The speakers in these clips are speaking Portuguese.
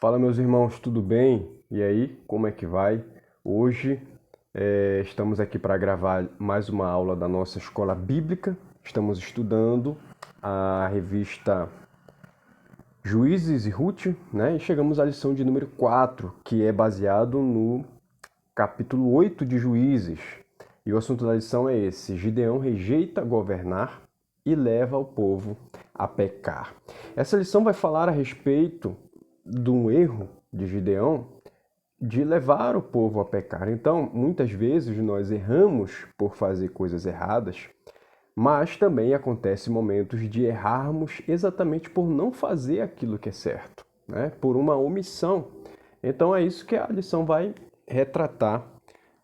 Fala, meus irmãos, tudo bem? E aí, como é que vai? Hoje estamos aqui para gravar mais uma aula da nossa escola bíblica. Estamos estudando a revista Juízes e Ruth, né? E chegamos à lição de número 4, que é baseado no capítulo 8 de Juízes. E o assunto da lição é esse: Gideão rejeita governar e leva o povo a pecar. Essa lição vai falar a respeito de um erro de Gideão de levar o povo a pecar. Então, muitas vezes nós erramos por fazer coisas erradas, mas também acontece momentos de errarmos exatamente por não fazer aquilo que é certo, né? Por uma omissão. Então é isso que a lição vai retratar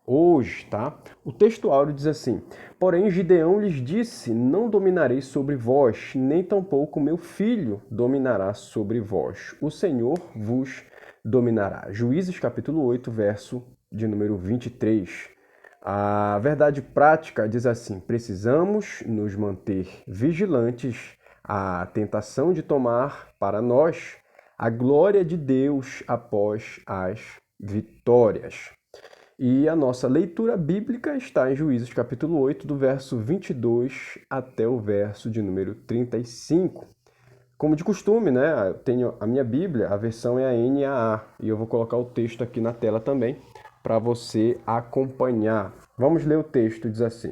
hoje, tá? O texto áureo diz assim: Porém Gideão lhes disse: Não dominarei sobre vós, nem tampouco meu filho dominará sobre vós. O Senhor vos dominará. Juízes capítulo 8, verso de número 23. A verdade prática diz assim: precisamos nos manter vigilantes à tentação de tomar para nós a glória de Deus após as vitórias. E a nossa leitura bíblica está em Juízes capítulo 8, do verso 22 até o verso de número 35. Como de costume, né? Eu tenho a minha Bíblia, a versão é a NAA, e eu vou colocar o texto aqui na tela também para você acompanhar. Vamos ler o texto, diz assim: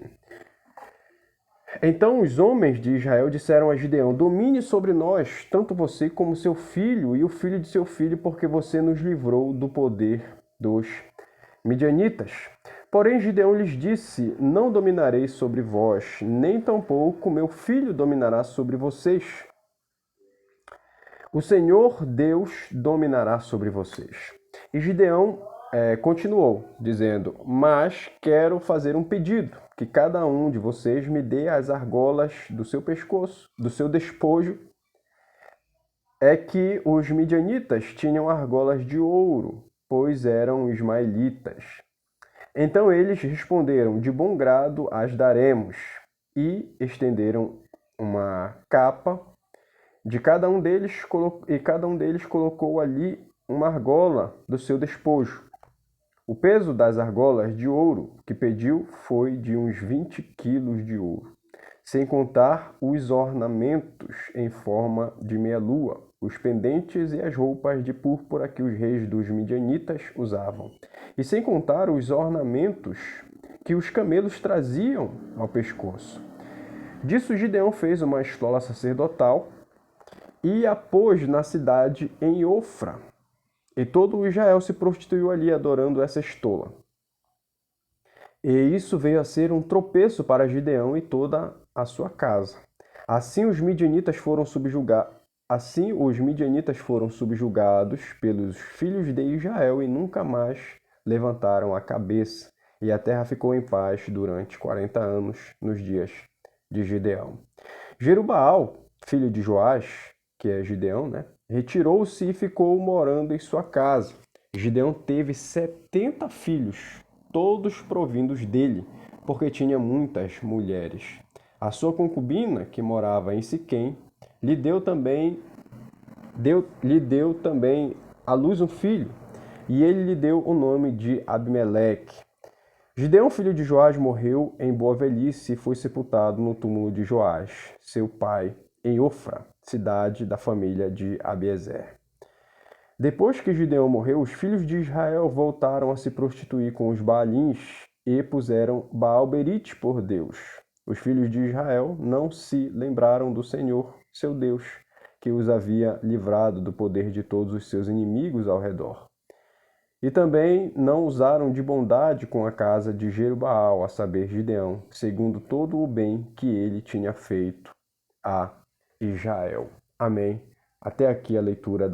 Então os homens de Israel disseram a Gideão: Domine sobre nós, tanto você como seu filho e o filho de seu filho, porque você nos livrou do poder dos midianitas. Porém Gideão lhes disse: Não dominarei sobre vós, nem tampouco meu filho dominará sobre vocês. O Senhor Deus dominará sobre vocês. E Gideão continuou, dizendo: Mas quero fazer um pedido, que cada um de vocês me dê as argolas do seu pescoço, do seu despojo. É que os midianitas tinham argolas de ouro, pois eram ismaelitas. Então eles responderam: De bom grado as daremos. E estenderam uma capa de cada um deles, e cada um deles colocou ali uma argola do seu despojo. O peso das argolas de ouro que pediu foi de uns 20 quilos de ouro, sem contar os ornamentos em forma de meia-lua, os pendentes e as roupas de púrpura que os reis dos midianitas usavam, e sem contar os ornamentos que os camelos traziam ao pescoço. Disso Gideão fez uma estola sacerdotal e a pôs na cidade em Ofra. E todo o Israel se prostituiu ali, adorando essa estola. E isso veio a ser um tropeço para Gideão e toda a sua casa. Assim os midianitas foram subjugados pelos filhos de Israel e nunca mais levantaram a cabeça. E a terra ficou em paz durante 40 anos nos dias de Gideão. Jerubaal, filho de Joás, que é Gideão, né? Retirou-se e ficou morando em sua casa. Gideão teve 70 filhos, todos provindos dele, porque tinha muitas mulheres. A sua concubina, que morava em Siquém, lhe deu também à luz um filho, e ele lhe deu o nome de Abimeleque. Gideão, filho de Joás, morreu em boa velhice e foi sepultado no túmulo de Joás, seu pai, em Ofra, cidade da família de Abiezer. Depois que Gideão morreu, os filhos de Israel voltaram a se prostituir com os Baalins e puseram Baal-berite por Deus. Os filhos de Israel não se lembraram do Senhor, seu Deus, que os havia livrado do poder de todos os seus inimigos ao redor. E também não usaram de bondade com a casa de Jerubaal, a saber, Gideão, segundo todo o bem que ele tinha feito a Israel. Amém. Até aqui a leitura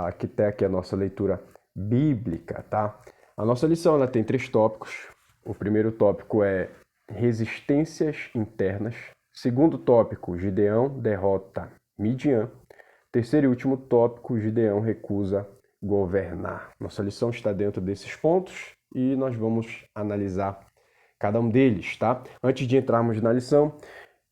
até aqui a nossa leitura bíblica, tá? A nossa lição, ela tem 3 tópicos. O primeiro tópico é resistências internas. Segundo tópico, Gideão derrota Midian. Terceiro e último tópico, Gideão recusa governar. Nossa lição está dentro desses pontos e nós vamos analisar cada um deles, tá? Antes de entrarmos na lição,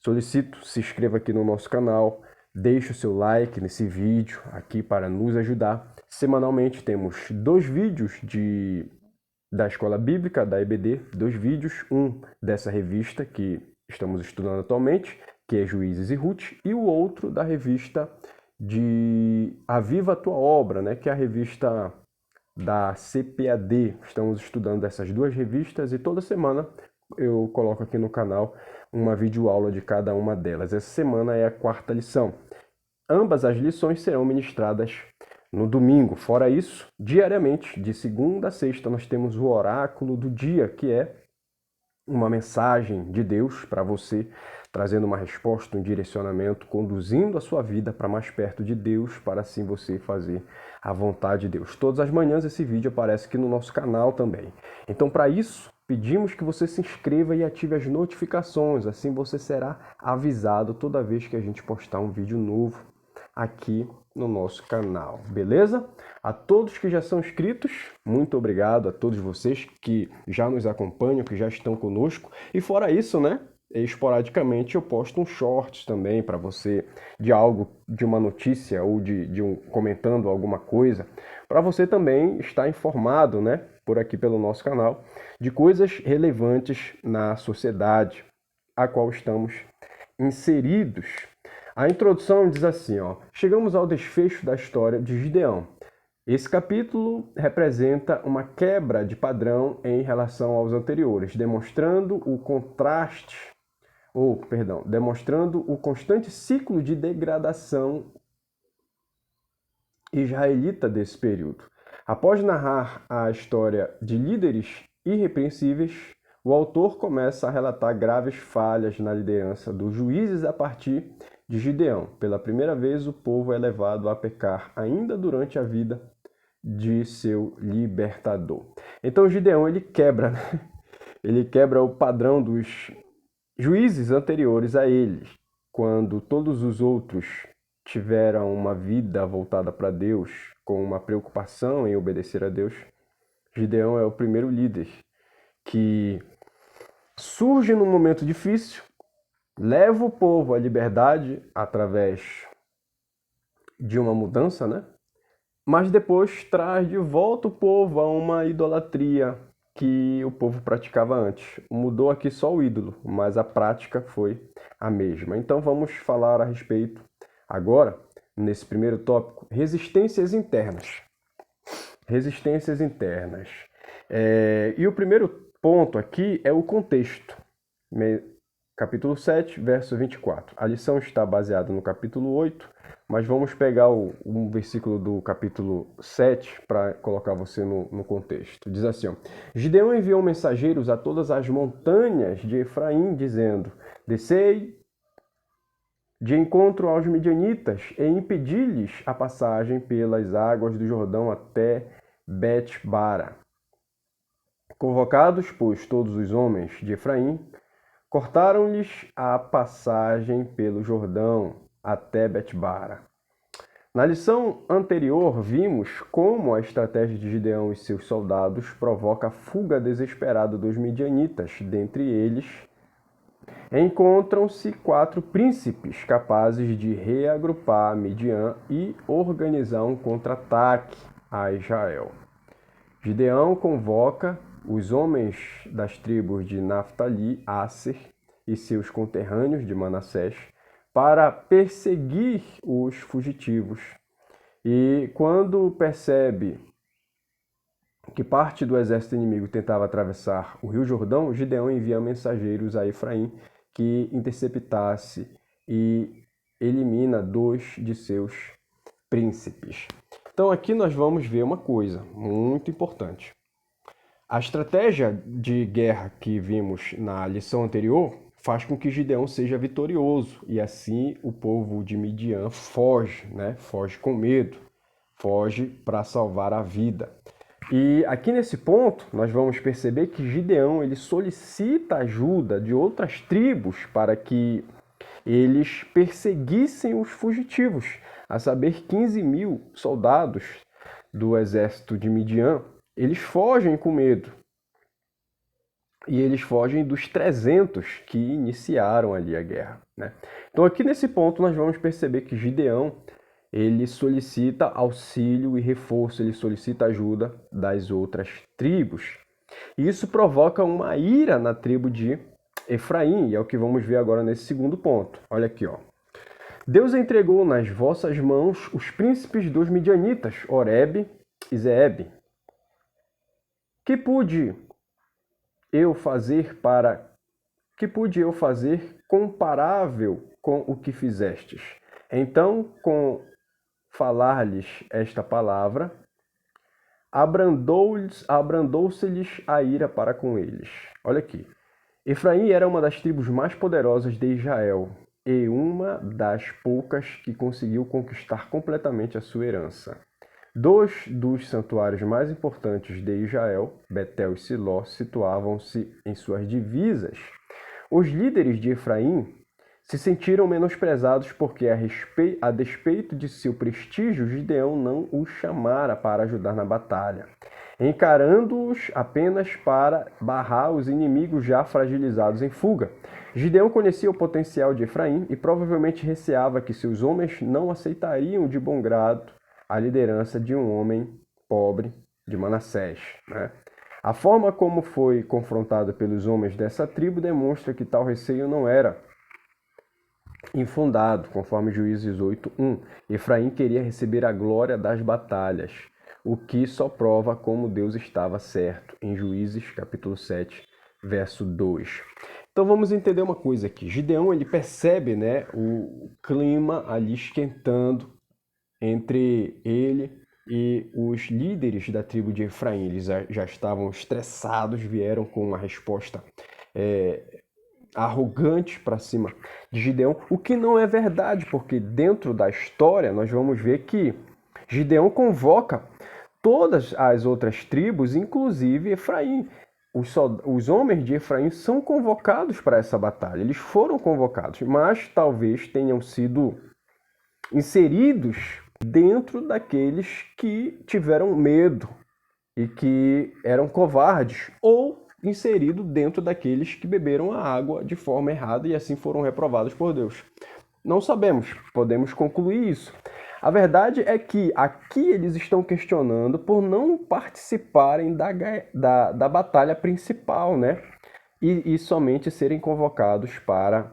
solicito se inscreva aqui no nosso canal, Deixe o seu like nesse vídeo aqui para nos ajudar. Semanalmente temos 2 vídeos da Escola Bíblica, da EBD, 2 vídeos, um dessa revista que estamos estudando atualmente, que é Juízes e Ruth, e o outro da revista de Aviva a Tua Obra, né, que é a revista da CPAD. Estamos estudando essas 2 revistas e toda semana eu coloco aqui no canal uma videoaula de cada uma delas. Essa semana é a 4ª lição. Ambas as lições serão ministradas no domingo. Fora isso, diariamente, de segunda a sexta, nós temos o oráculo do dia, que é uma mensagem de Deus para você, trazendo uma resposta, um direcionamento, conduzindo a sua vida para mais perto de Deus, para assim você fazer a vontade de Deus. Todas as manhãs esse vídeo aparece aqui no nosso canal também. Então, para isso, pedimos que você se inscreva e ative as notificações, assim você será avisado toda vez que a gente postar um vídeo novo aqui no nosso canal, beleza? A todos que já são inscritos, muito obrigado a todos vocês que já nos acompanham, que já estão conosco. E fora isso, né? Esporadicamente eu posto uns shorts também para você de algo, de uma notícia ou comentando alguma coisa, para você também estar informado, né? Por aqui pelo nosso canal, de coisas relevantes na sociedade a qual estamos inseridos. A introdução diz assim, ó: chegamos ao desfecho da história de Gideão. Esse capítulo representa uma quebra de padrão em relação aos anteriores, demonstrando o constante ciclo de degradação israelita desse período. Após narrar a história de líderes irrepreensíveis, o autor começa a relatar graves falhas na liderança dos juízes a partir de Gideão. Pela primeira vez, o povo é levado a pecar ainda durante a vida de seu libertador. Então, Gideão, ele quebra, né? Ele quebra o padrão dos juízes anteriores a ele. Quando todos os outros tiveram uma vida voltada para Deus, com uma preocupação em obedecer a Deus, Gideão é o primeiro líder que surge num momento difícil, leva o povo à liberdade através de uma mudança, né? Mas depois traz de volta o povo a uma idolatria que o povo praticava antes. Mudou aqui só o ídolo, mas a prática foi a mesma. Então vamos falar a respeito agora, nesse primeiro tópico, resistências internas. Resistências internas. E o primeiro ponto aqui é o contexto. Capítulo 7, verso 24. A lição está baseada no capítulo 8, mas vamos pegar um versículo do capítulo 7 para colocar você no contexto. Diz assim, ó: Gideão enviou mensageiros a todas as montanhas de Efraim, dizendo: descei de encontro aos midianitas e impedi-lhes a passagem pelas águas do Jordão até Bet-bara. Convocados, pois, todos os homens de Efraim, cortaram-lhes a passagem pelo Jordão até Bet-bara. Na lição anterior, vimos como a estratégia de Gideão e seus soldados provoca a fuga desesperada dos midianitas. Dentre eles, encontram-se 4 príncipes capazes de reagrupar Midian e organizar um contra-ataque a Israel. Gideão convoca os homens das tribos de Naftali, Asser e seus conterrâneos de Manassés para perseguir os fugitivos. E quando percebe que parte do exército inimigo tentava atravessar o rio Jordão, Gideão envia mensageiros a Efraim que interceptasse e elimina 2 de seus príncipes. Então aqui nós vamos ver uma coisa muito importante. A estratégia de guerra que vimos na lição anterior faz com que Gideão seja vitorioso e assim o povo de Midian foge, né? Foge com medo, foge para salvar a vida. E aqui nesse ponto nós vamos perceber que Gideão ele solicita ajuda de outras tribos para que eles perseguissem os fugitivos, a saber 15.000 soldados do exército de Midian. Eles fogem com medo. e eles fogem dos 300 que iniciaram ali a guerra, né? Então aqui nesse ponto nós vamos perceber que Gideão, ele solicita auxílio e reforço, ele solicita ajuda das outras tribos. E isso provoca uma ira na tribo de Efraim, e é o que vamos ver agora nesse segundo ponto. Olha aqui, ó. Deus entregou nas vossas mãos os príncipes dos midianitas, Oreb e Zeeb. Que pude eu fazer comparável com o que fizestes? Então, com falar-lhes esta palavra, abrandou-se-lhes a ira para com eles. Olha aqui. Efraim era uma das tribos mais poderosas de Israel e uma das poucas que conseguiu conquistar completamente a sua herança. Dois dos santuários mais importantes de Israel, Betel e Siló, situavam-se em suas divisas. Os líderes de Efraim se sentiram menosprezados porque, a despeito de seu prestígio, Gideão não os chamara para ajudar na batalha, encarando-os apenas para barrar os inimigos já fragilizados em fuga. Gideão conhecia o potencial de Efraim e provavelmente receava que seus homens não aceitariam de bom grado a liderança de um homem pobre de Manassés, né? A forma como foi confrontado pelos homens dessa tribo demonstra que tal receio não era infundado, conforme Juízes 8:1. Efraim queria receber a glória das batalhas, o que só prova como Deus estava certo, em Juízes capítulo 7, verso 2. Então vamos entender uma coisa aqui. Gideão, ele percebe, né, o clima ali esquentando entre ele e os líderes da tribo de Efraim. Eles já estavam estressados, vieram com uma resposta arrogante para cima de Gideão, o que não é verdade, porque dentro da história nós vamos ver que Gideão convoca todas as outras tribos, inclusive Efraim. Os homens de Efraim são convocados para essa batalha, eles foram convocados, mas talvez tenham sido inseridos dentro daqueles que tiveram medo e que eram covardes, ou inserido dentro daqueles que beberam a água de forma errada e assim foram reprovados por Deus. Não sabemos, podemos concluir isso. A verdade é que aqui eles estão questionando por não participarem da batalha principal, né? E somente serem convocados para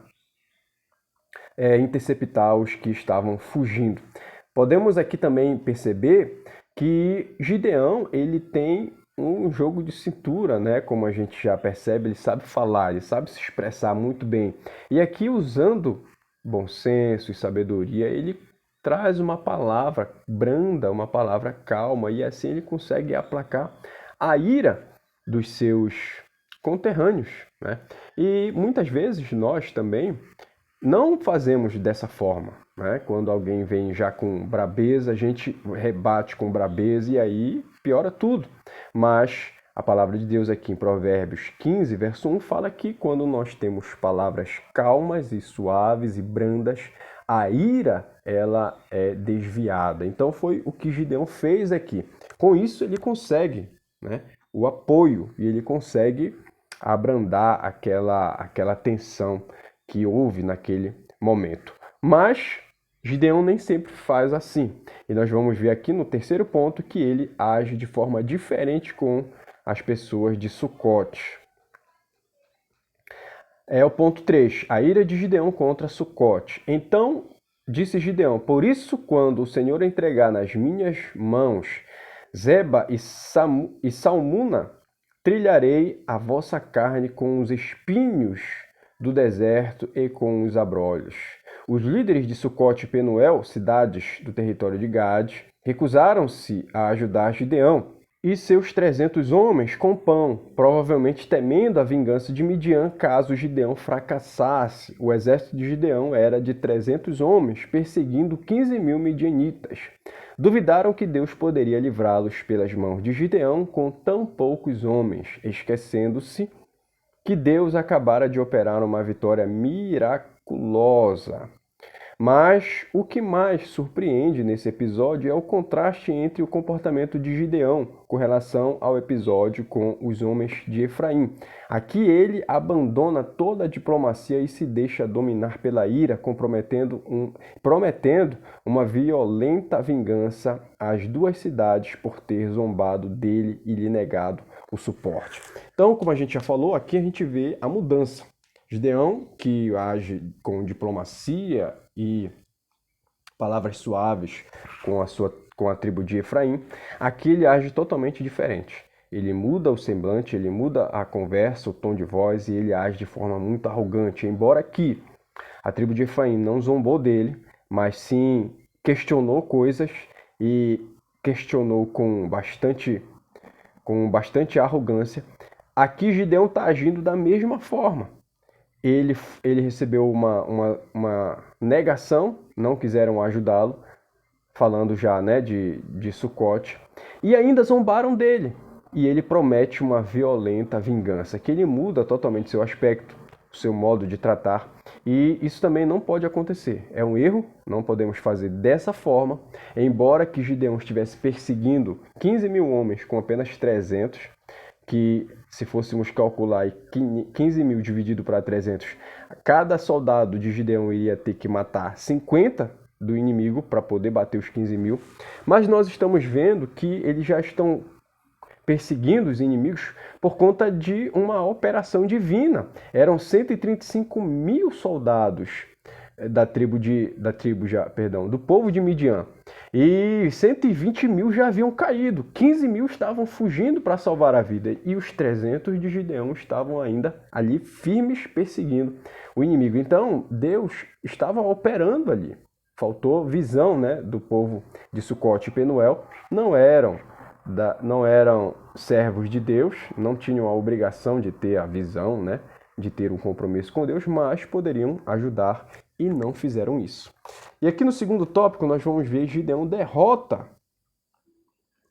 interceptar os que estavam fugindo. Podemos aqui também perceber que Gideão, ele tem um jogo de cintura, né? Como a gente já percebe, ele sabe falar, ele sabe se expressar muito bem. E aqui, usando bom senso e sabedoria, ele traz uma palavra branda, uma palavra calma, e assim ele consegue aplacar a ira dos seus conterrâneos, né? E muitas vezes nós também não fazemos dessa forma, né? Quando alguém vem já com brabeza, a gente rebate com brabeza e aí piora tudo. Mas a palavra de Deus aqui em Provérbios 15, verso 1, fala que quando nós temos palavras calmas e suaves e brandas, a ira, ela é desviada. Então foi o que Gideão fez aqui. Com isso ele consegue, né, o apoio e ele consegue abrandar aquela tensão que houve naquele momento. Mas Gideão nem sempre faz assim. E nós vamos ver aqui no terceiro ponto que ele age de forma diferente com as pessoas de Sucote. É o ponto 3, a ira de Gideão contra Sucote. Então disse Gideão: por isso, quando o Senhor entregar nas minhas mãos Zeba e Salmuna, trilharei a vossa carne com os espinhos do deserto e com os abrolhos. Os líderes de Sucote e Penuel, cidades do território de Gade, recusaram-se a ajudar Gideão e seus 300 homens com pão, provavelmente temendo a vingança de Midian caso Gideão fracassasse. O exército de Gideão era de 300 homens, perseguindo 15.000 midianitas. Duvidaram que Deus poderia livrá-los pelas mãos de Gideão com tão poucos homens, esquecendo-se que Deus acabara de operar uma vitória miraculosa. Mas o que mais surpreende nesse episódio é o contraste entre o comportamento de Gideão com relação ao episódio com os homens de Efraim. Aqui ele abandona toda a diplomacia e se deixa dominar pela ira, prometendo uma violenta vingança às duas cidades por ter zombado dele e lhe negado o suporte. Então, como a gente já falou, aqui a gente vê a mudança. Gideão, que age com diplomacia e palavras suaves com a tribo de Efraim, aqui ele age totalmente diferente. Ele muda o semblante, ele muda a conversa, o tom de voz e ele age de forma muito arrogante. Embora aqui a tribo de Efraim não zombou dele, mas sim questionou coisas e questionou com bastante arrogância. Aqui Gideão está agindo da mesma forma. Ele recebeu uma negação, não quiseram ajudá-lo, falando já, né, de Sucote, e ainda zombaram dele. E ele promete uma violenta vingança, que ele muda totalmente seu aspecto, seu modo de tratar, e isso também não pode acontecer. É um erro, não podemos fazer dessa forma, embora que Gideão estivesse perseguindo 15 mil homens com apenas 300, que se fôssemos calcular 15 mil dividido para 300, cada soldado de Gideão iria ter que matar 50 do inimigo para poder bater os 15 mil. Mas nós estamos vendo que eles já estão perseguindo os inimigos por conta de uma operação divina. Eram 135 mil soldados do povo de Midian. E 120 mil já haviam caído, 15 mil estavam fugindo para salvar a vida e os 300 de Gideão estavam ainda ali firmes perseguindo o inimigo. Então Deus estava operando ali. Faltou visão, né, do povo de Sucote e Penuel. Não eram servos de Deus, não tinham a obrigação de ter a visão, né, de ter um compromisso com Deus, mas poderiam ajudar e não fizeram isso. E aqui no segundo tópico nós vamos ver Gideão derrota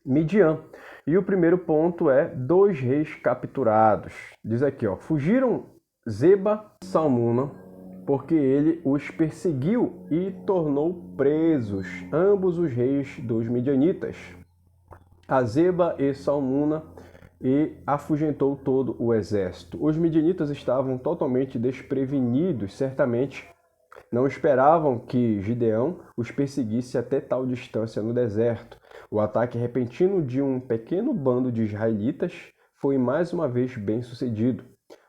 Midian. E o primeiro ponto é 2 reis capturados. Diz aqui, ó, fugiram Zeba e Salmuna, porque ele os perseguiu e tornou presos ambos os reis dos midianitas, a Zeba e Salmuna, e afugentou todo o exército. Os midianitas estavam totalmente desprevenidos, certamente não esperavam que Gideão os perseguisse até tal distância no deserto. O ataque repentino de um pequeno bando de israelitas foi mais uma vez bem sucedido.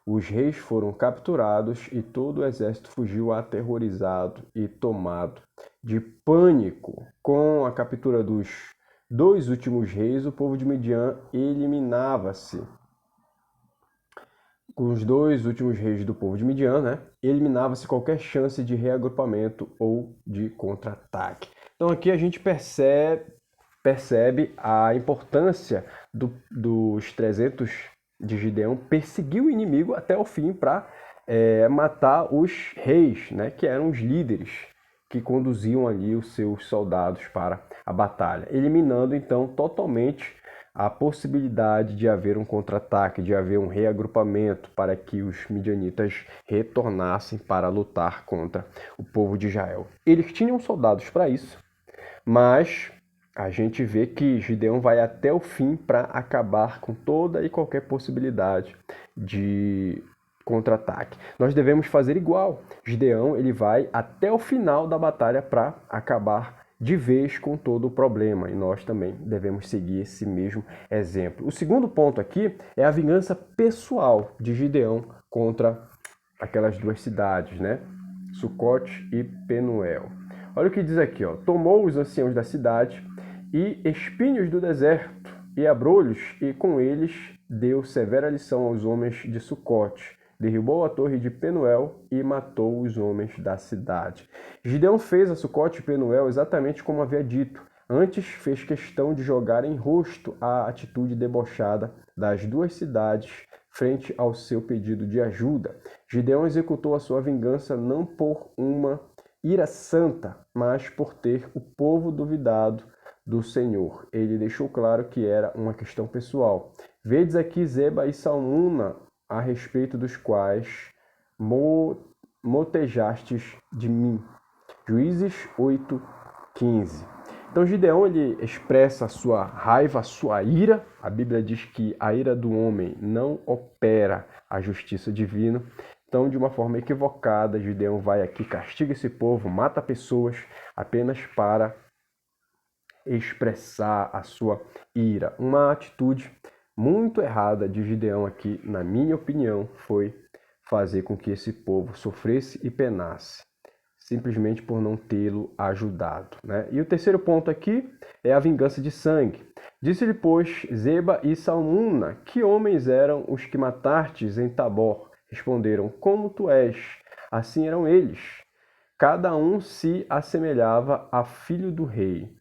Os reis foram capturados e todo o exército fugiu aterrorizado e tomado de pânico. Com a captura dos 2 últimos reis, o povo de Midian eliminava-se. Com os 2 últimos reis do povo de Midian, né, eliminava-se qualquer chance de reagrupamento ou de contra-ataque. Então aqui a gente percebe a importância dos 300 de Gideão perseguir o inimigo até o fim para matar os reis, né, que eram os líderes que conduziam ali os seus soldados para a batalha, eliminando então totalmente a possibilidade de haver um contra-ataque, de haver um reagrupamento para que os midianitas retornassem para lutar contra o povo de Israel. Eles tinham soldados para isso, mas a gente vê que Gideão vai até o fim para acabar com toda e qualquer possibilidade de contra-ataque. Nós devemos fazer igual. Gideão ele vai até o final da batalha para acabar de vez com todo o problema, e nós também devemos seguir esse mesmo exemplo. O segundo ponto aqui é a vingança pessoal de Gideão contra aquelas 2 cidades, né? Sucote e Penuel. Olha o que diz aqui, ó. Tomou os anciãos da cidade e espinhos do deserto e abrolhos, e com eles deu severa lição aos homens de Sucote. Derrubou a torre de Penuel e matou os homens da cidade. Gideão fez a Sucote e Penuel exatamente como havia dito. Antes fez questão de jogar em rosto a atitude debochada das 2 cidades frente ao seu pedido de ajuda. Gideão executou a sua vingança não por uma ira santa, mas por ter o povo duvidado do Senhor. Ele deixou claro que era uma questão pessoal. Vedes aqui Zeba e Salmuna, a respeito dos quais motejastes de mim. Juízes 8:15. Então Gideão ele expressa a sua raiva, a sua ira. A Bíblia diz que a ira do homem não opera a justiça divina. Então, de uma forma equivocada, Gideão vai aqui, castiga esse povo, mata pessoas apenas para expressar a sua ira. Uma atitude muito errada de Gideão aqui, na minha opinião, foi fazer com que esse povo sofresse e penasse, simplesmente por não tê-lo ajudado, né? E o terceiro ponto aqui é a vingança de sangue. Disse-lhe, pois, Zeba e Salmuna: que homens eram os que matastes em Tabor? Responderam: como tu és. Assim eram eles. Cada um se assemelhava a filho do rei.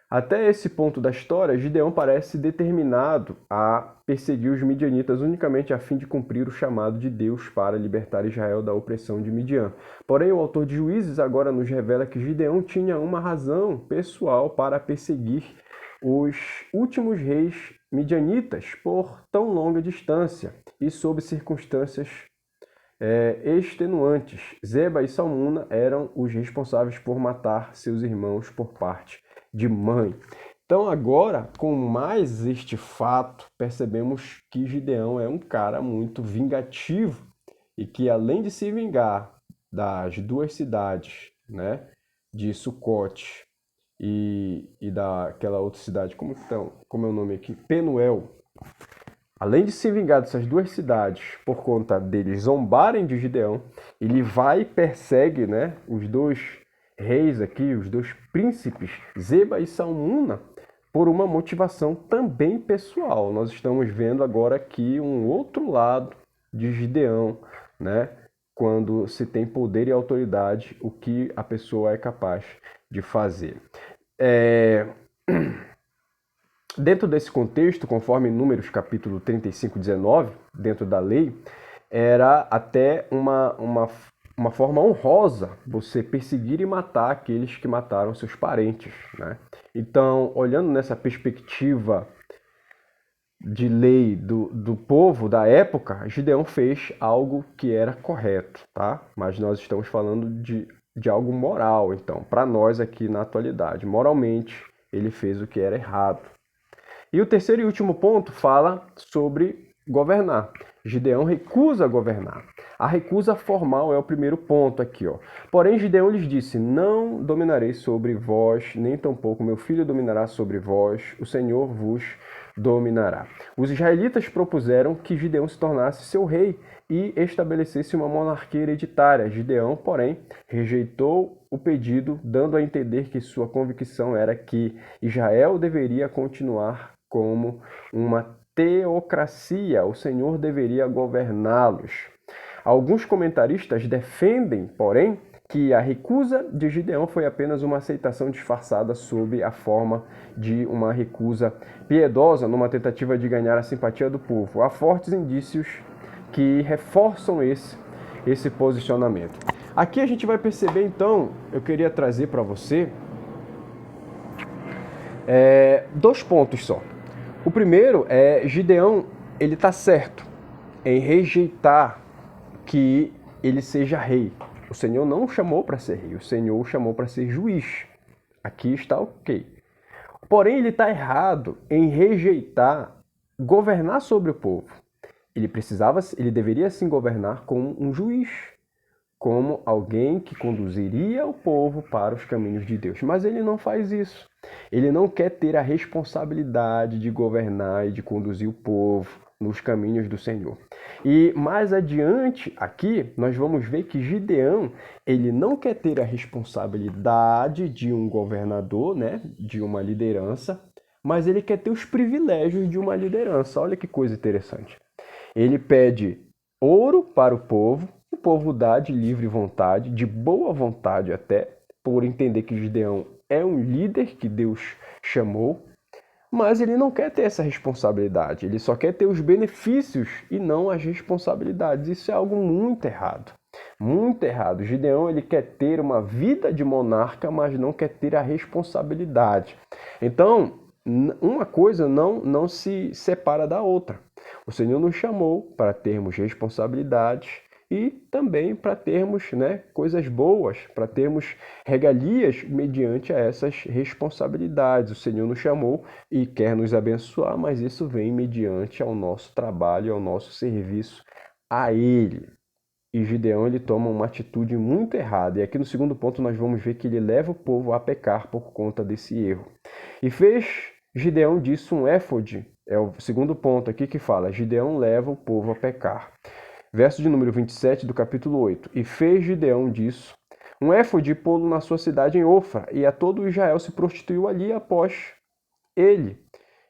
Até esse ponto da história, Gideão parece determinado a perseguir os midianitas unicamente a fim de cumprir o chamado de Deus para libertar Israel da opressão de Midian. Porém, o autor de Juízes agora nos revela que Gideão tinha uma razão pessoal para perseguir os últimos reis midianitas por tão longa distância e sob circunstâncias extenuantes. Zeba e Salmuna eram os responsáveis por matar seus irmãos por parte de mãe. Então agora, com mais este fato, percebemos que Gideão é um cara muito vingativo e que, além de se vingar das duas cidades, né, de Sucote e daquela outra cidade, como é o nome aqui? Penuel. Além de se vingar dessas duas cidades por conta deles zombarem de Gideão, ele vai e persegue, né, os dois reis aqui, os dois príncipes, Zeba e Salmuna, por uma motivação também pessoal. Nós estamos vendo agora aqui um outro lado de Gideão, né? Quando se tem poder e autoridade, o que a pessoa é capaz de fazer. Dentro desse contexto, conforme Números capítulo 35, 19, dentro da lei, era até uma forma honrosa você perseguir e matar aqueles que mataram seus parentes, né? Então, olhando nessa perspectiva de lei do povo da época, Gideão fez algo que era correto, tá? Mas nós estamos falando de algo moral, então, para nós aqui na atualidade. Moralmente, ele fez o que era errado. E o terceiro e último ponto fala sobre governar. Gideão recusa governar. A recusa formal é o primeiro ponto aqui, ó. Porém, Gideão lhes disse: não dominarei sobre vós, nem tampouco meu filho dominará sobre vós, o Senhor vos dominará. Os israelitas propuseram que Gideão se tornasse seu rei e estabelecesse uma monarquia hereditária. Gideão, porém, rejeitou o pedido, dando a entender que sua convicção era que Israel deveria continuar como uma teocracia, o Senhor deveria governá-los. Alguns comentaristas defendem, porém, que a recusa de Gideão foi apenas uma aceitação disfarçada sob a forma de uma recusa piedosa, numa tentativa de ganhar a simpatia do povo. Há fortes indícios que reforçam esse posicionamento. Aqui a gente vai perceber, então, eu queria trazer para você dois pontos só. O primeiro é Gideão, ele está certo em rejeitar que ele seja rei. O Senhor não o chamou para ser rei, o Senhor o chamou para ser juiz. Aqui está ok. Porém, ele está errado em rejeitar governar sobre o povo. Ele deveria sim governar como um juiz, como alguém que conduziria o povo para os caminhos de Deus. Mas ele não faz isso. Ele não quer ter a responsabilidade de governar e de conduzir o povo nos caminhos do Senhor. E mais adiante aqui, nós vamos ver que Gideão, ele não quer ter a responsabilidade de um governador, né, de uma liderança, mas ele quer ter os privilégios de uma liderança. Olha que coisa interessante. Ele pede ouro para o povo dá de livre vontade, de boa vontade até, por entender que Gideão é um líder que Deus chamou, mas ele não quer ter essa responsabilidade, ele só quer ter os benefícios e não as responsabilidades. Isso é algo muito errado. Muito errado. Gideão, ele quer ter uma vida de monarca, mas não quer ter a responsabilidade. Então, uma coisa não se separa da outra. O Senhor nos chamou para termos responsabilidades e também para termos, coisas boas, para termos regalias mediante a essas responsabilidades. O Senhor nos chamou e quer nos abençoar, mas isso vem mediante ao nosso trabalho, ao nosso serviço a Ele. E Gideão, ele toma uma atitude muito errada. E aqui no segundo ponto nós vamos ver que ele leva o povo a pecar por conta desse erro. E fez Gideão disso um éfode. É o segundo ponto aqui que fala, Gideão leva o povo a pecar. Verso de número 27 do capítulo 8. E fez Gideão disso um éfode e pô-lo na sua cidade em Ofra, e a todo Israel se prostituiu ali após ele.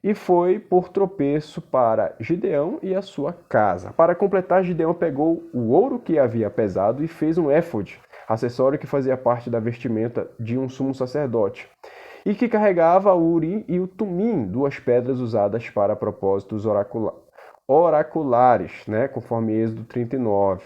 E foi por tropeço para Gideão e a sua casa. Para completar, Gideão pegou o ouro que havia pesado e fez um éfode, acessório que fazia parte da vestimenta de um sumo sacerdote, e que carregava o Urim e o Tumim, duas pedras usadas para propósitos oraculares, conforme Êxodo 39.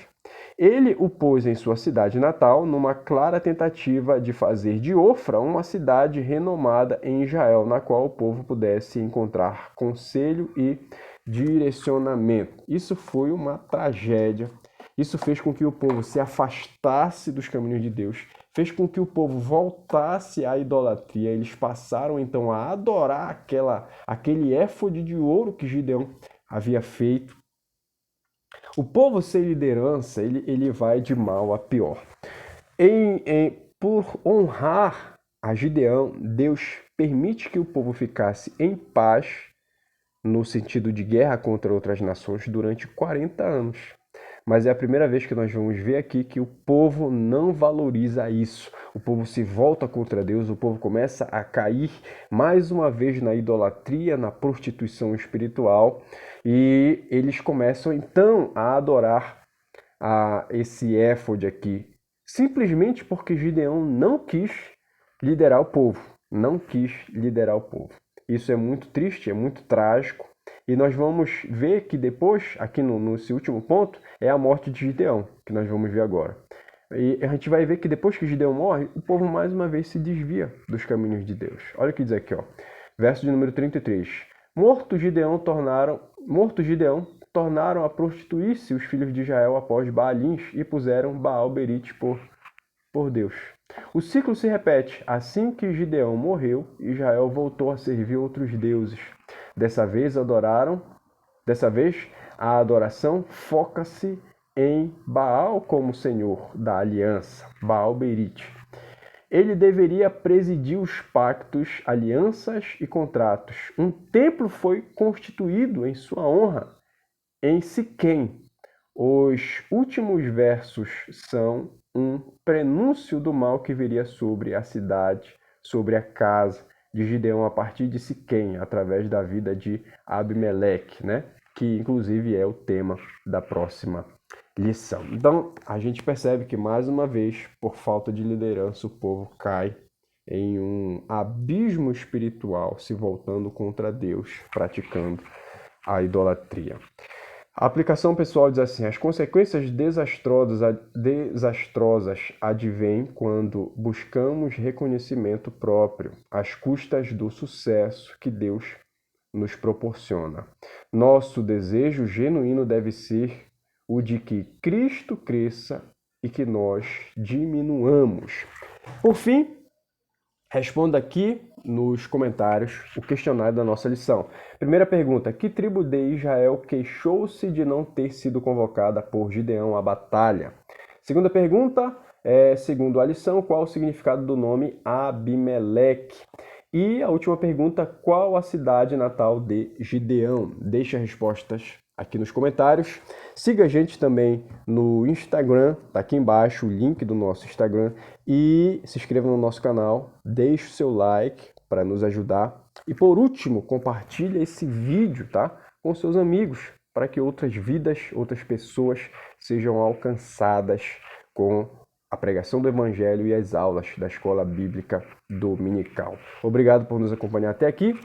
Ele o pôs em sua cidade natal, numa clara tentativa de fazer de Ofra uma cidade renomada em Israel, na qual o povo pudesse encontrar conselho e direcionamento. Isso foi uma tragédia. Isso fez com que o povo se afastasse dos caminhos de Deus, fez com que o povo voltasse à idolatria. Eles passaram então a adorar aquele éfode de ouro que Gideão havia feito. O povo sem liderança, ele vai de mal a pior. Por honrar a Gideão, Deus permite que o povo ficasse em paz, no sentido de guerra contra outras nações, durante 40 anos. Mas é a primeira vez que nós vamos ver aqui que o povo não valoriza isso. O povo se volta contra Deus, o povo começa a cair mais uma vez na idolatria, na prostituição espiritual, e eles começam então a adorar esse éfode aqui, simplesmente porque Gideão não quis liderar o povo, não quis liderar o povo. Isso é muito triste, é muito trágico. E nós vamos ver que depois, aqui nesse último ponto, é a morte de Gideão, que nós vamos ver agora. E a gente vai ver que depois que Gideão morre, o povo mais uma vez se desvia dos caminhos de Deus. Olha o que diz aqui, verso de número 33. Morto Gideão, tornaram a prostituir-se os filhos de Israel após Baalins e puseram Baal-Berite por Deus. O ciclo se repete. Assim que Gideão morreu, Israel voltou a servir outros deuses. Dessa vez a adoração foca-se em Baal como senhor da aliança, Baal-Berite. Ele deveria presidir os pactos, alianças e contratos. Um templo foi constituído em sua honra em Siquém. Os últimos versos são um prenúncio do mal que viria sobre a cidade, sobre a casa de Gideão a partir de Siquém, através da vida de Abimeleque, que inclusive é o tema da próxima lição. Então, a gente percebe que mais uma vez, por falta de liderança, o povo cai em um abismo espiritual, se voltando contra Deus, praticando a idolatria. A aplicação pessoal diz assim: as consequências desastrosas advêm quando buscamos reconhecimento próprio, às custas do sucesso que Deus nos proporciona. Nosso desejo genuíno deve ser o de que Cristo cresça e que nós diminuamos. Por fim, responda aqui nos comentários o questionário da nossa lição. Primeira pergunta: que tribo de Israel queixou-se de não ter sido convocada por Gideão à batalha? Segunda pergunta, segundo a lição, qual o significado do nome Abimeleque? E a última pergunta, qual a cidade natal de Gideão? Deixe as respostas aqui nos comentários. Siga a gente também no Instagram, tá aqui embaixo o link do nosso Instagram, e se inscreva no nosso canal, deixe o seu like para nos ajudar. E por último, compartilhe esse vídeo, com seus amigos, para que outras vidas, outras pessoas sejam alcançadas com a pregação do Evangelho e as aulas da Escola Bíblica Dominical. Obrigado por nos acompanhar até aqui.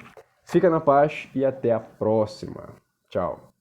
Fica na paz e até a próxima. Tchau.